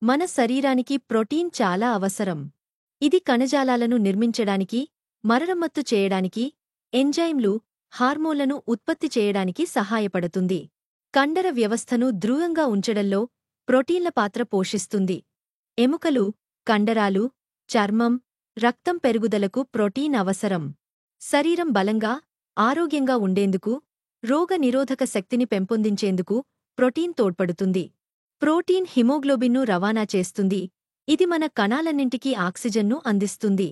మన శరీరానికి ప్రోటీన్ చాలా అవసరం. ఇది కణజాలాలను నిర్మించడానికి, మరమ్మత్తు చేయడానికి, ఎంజైమ్లు, హార్మోన్లను ఉత్పత్తి చేయడానికి సహాయపడుతుంది. కండర వ్యవస్థను దృఢంగా ఉంచడంలో ప్రోటీన్ల పాత్ర పోషిస్తుంది. ఎముకలు, కండరాలు, చర్మం, రక్తం పెరుగుదలకు ప్రోటీన్ అవసరం. శరీరం బలంగా, ఆరోగ్యంగా ఉండేందుకు, రోగ నిరోధక శక్తిని పెంపొందించేందుకు ప్రోటీన్ తోడ్పడుతుంది. ప్రోటీన్ హిమోగ్లోబిన్ను రవాణా చేస్తుంది. ఇది మన కణాలన్నింటికీ ఆక్సిజన్ను అందిస్తుంది.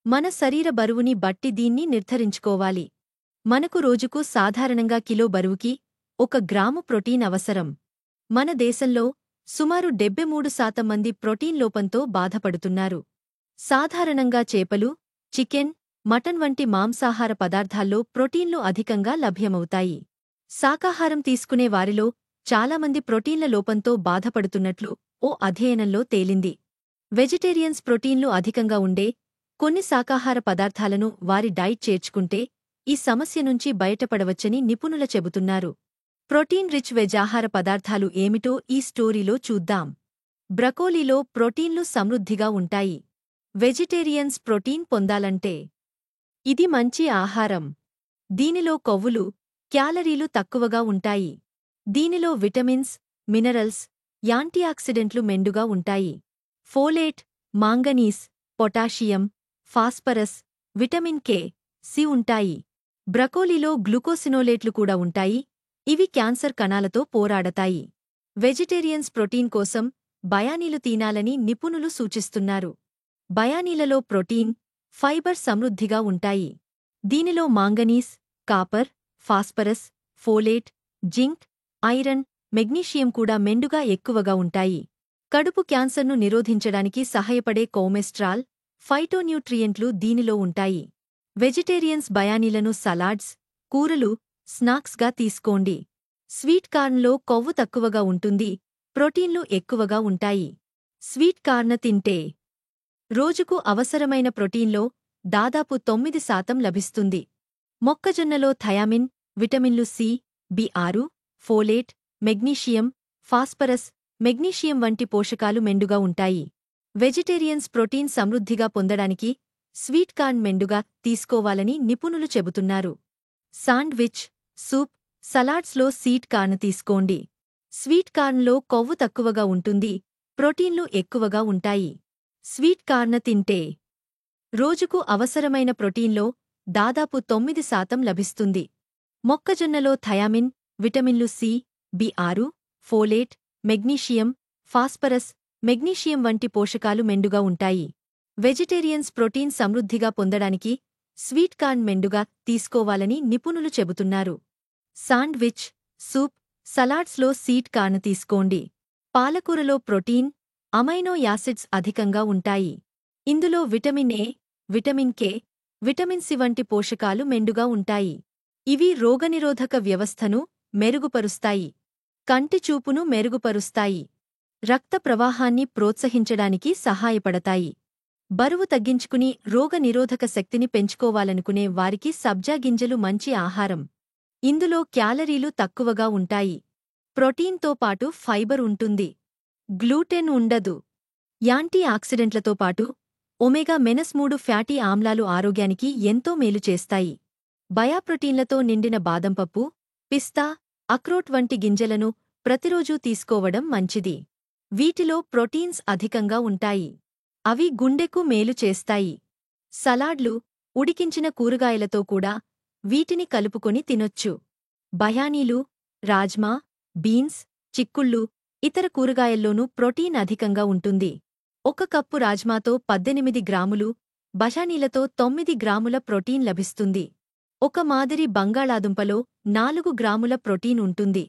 మన శరీర బరువుని బట్టి దీన్ని నిర్ధారించుకోవాలి. మనకు రోజుకు సాధారణంగా కిలో బరువుకి 1 గ్రాము ప్రోటీన్ అవసరం. మన దేశంలో సుమారు 73% మంది ప్రోటీన్ లోపంతో బాధపడుతున్నారు. సాధారణంగా చేపలు, చికెన్, మటన్ వంటి మాంసాహార పదార్థాల్లో ప్రోటీన్లు అధికంగా లభ్యమవుతాయి. శాకాహారం తీసుకునే వారిలో చాలామంది ప్రోటీన్ల లోపంతో బాధపడుతున్నట్లు ఓ అధ్యయనంలో తేలింది. వెజిటేరియన్స్ ప్రోటీన్లు అధికంగా ఉండే కొన్ని శాకాహార పదార్థాలను వారి డైట్ చేర్చుకుంటే ఈ సమస్య నుంచి బయటపడవచ్చని నిపుణుల చెబుతున్నారు. ప్రోటీన్ రిచ్ వెజ్ ఆహార పదార్థాలు ఏమిటో ఈ స్టోరీలో చూద్దాం. బ్రకోలీలో ప్రోటీన్లు సమృద్ధిగా ఉంటాయి. వెజిటేరియన్స్ ప్రోటీన్ పొందాలంటే ఇది మంచి ఆహారం. దీనిలో కొవ్వులు, క్యాలరీలు తక్కువగా ఉంటాయి. దీనిలో విటమిన్స్, మినరల్స్, యాంటీఆక్సిడెంట్లు మెండుగా ఉంటాయి. Folate, manganese, potassium, phosphorus, vitamin K, C ఉంటాయి. బ్రకోలీలో గ్లూకోసినోలేట్లు కూడా ఉంటాయి. ఇవి క్యాన్సర్ కణాలతో పోరాడతాయి. వెజిటేరియన్స్ ప్రోటీన్ కోసం బయానీలు తినాలని నిపుణులు సూచిస్తున్నారు. బయానీలలో ప్రోటీన్, ఫైబర్ సమృద్ధిగా ఉంటాయి. దీనిలో manganese, copper, phosphorus, folate, zinc, iron, magnesium కూడా మెండుగా ఎక్కువగా ఉంటాయి. కడుపు క్యాన్సర్ను నిరోధించడానికి సహాయపడే కొలెస్ట్రాల్, ఫైటోన్యూట్రియంట్లు దీనిలో ఉంటాయి. వెజిటేరియన్స్ బయానీలను సలాడ్స్, కూరలు, స్నాక్స్గా తీసుకోండి. స్వీట్ కార్న్లో కొవ్వు తక్కువగా ఉంటుంది. ప్రోటీన్లు ఎక్కువగా ఉంటాయి. స్వీట్ కార్న్ తింటే రోజుకు అవసరమైన ప్రోటీన్లో దాదాపు 9% లభిస్తుంది. మొక్కజొన్నలో థయామిన్, విటమిన్లు సి, బి6, ఫోలేట్, మెగ్నీషియం, ఫాస్ఫరస్, మెగ్నీషియం వంటి పోషకాలు మెండుగా ఉంటాయి. వెజిటేరియన్స్ ప్రోటీన్ సమృద్ధిగా పొందడానికి స్వీట్ కార్న్ మెండుగా తీసుకోవాలని నిపుణులు చెబుతున్నారు. శాండ్విచ్, సూప్, సలాడ్స్లో స్వీట్ కార్న్ తీసుకోండి. స్వీట్ కార్న్లో కొవ్వు తక్కువగా ఉంటుంది. ప్రోటీన్లు ఎక్కువగా ఉంటాయి. స్వీట్ కార్న్ తింటే రోజుకు అవసరమైన ప్రోటీన్లో దాదాపు 9% లభిస్తుంది. మొక్కజొన్నలో థయామిన్, విటమిన్లు సి, బి6, ఫోలేట్, మెగ్నీషియం, ఫాస్ఫరస్, మెగ్నీషియం వంటి పోషకాలు మెండుగా ఉంటాయి. వెజిటేరియన్స్ ప్రోటీన్ సమృద్ధిగా పొందడానికి స్వీట్ కార్న్ మెండుగా తీసుకోవాలని నిపుణులు చెబుతున్నారు. శాండ్విచ్, సూప్, సలాడ్స్లో స్వీట్ కార్న్ తీసుకోండి. పాలకూరలో ప్రోటీన్, అమైనో యాసిడ్స్ అధికంగా ఉంటాయి. ఇందులో vitamin A, vitamin K, vitamin C వంటి పోషకాలు మెండుగా ఉంటాయి. ఇవి రోగనిరోధక వ్యవస్థను మెరుగుపరుస్తాయి. కంటి చూపును మెరుగుపరుస్తాయి. రక్త ప్రవాహాన్ని ప్రోత్సహించడానికి సహాయపడతాయి. బరువు తగ్గించుకుని రోగనిరోధక శక్తిని పెంచుకోవాలనుకునే వారికి సబ్జా గింజలు మంచి ఆహారం. ఇందులో క్యాలరీలు తక్కువగా ఉంటాయి. ప్రోటీన్తో పాటు ఫైబర్ ఉంటుంది. గ్లూటెన్ ఉండదు. యాంటీ ఆక్సిడెంట్లతో పాటు ఒమేగా-3 ఫ్యాటీ ఆమ్లాలు ఆరోగ్యానికి ఎంతో మేలు చేస్తాయి. బయాప్రోటీన్లతో నిండిన బాదంపప్పు, పిస్తా, అక్రోట్ వంటి గింజలను ప్రతిరోజూ తీసుకోవడం మంచిది. వీటిలో ప్రోటీన్స్ అధికంగా ఉంటాయి. అవి గుండెకు మేలు చేస్తాయి. సలాడ్లు, ఉడికించిన కూరగాయలతో కూడా వీటిని కలుపుకొని తినొచ్చు. బయానీలు, రాజ్మా, బీన్స్, చిక్కుళ్ళు, ఇతర కూరగాయల్లోనూ ప్రోటీన్ అధికంగా ఉంటుంది. 1 కప్పు రాజ్మాతో 18 గ్రాములు, బఠానీలతో 9 గ్రాముల ప్రోటీన్ లభిస్తుంది. ఒక మాదిరి బంగాళాదుంపలో 4 గ్రాముల ప్రోటీన్ ఉంటుంది.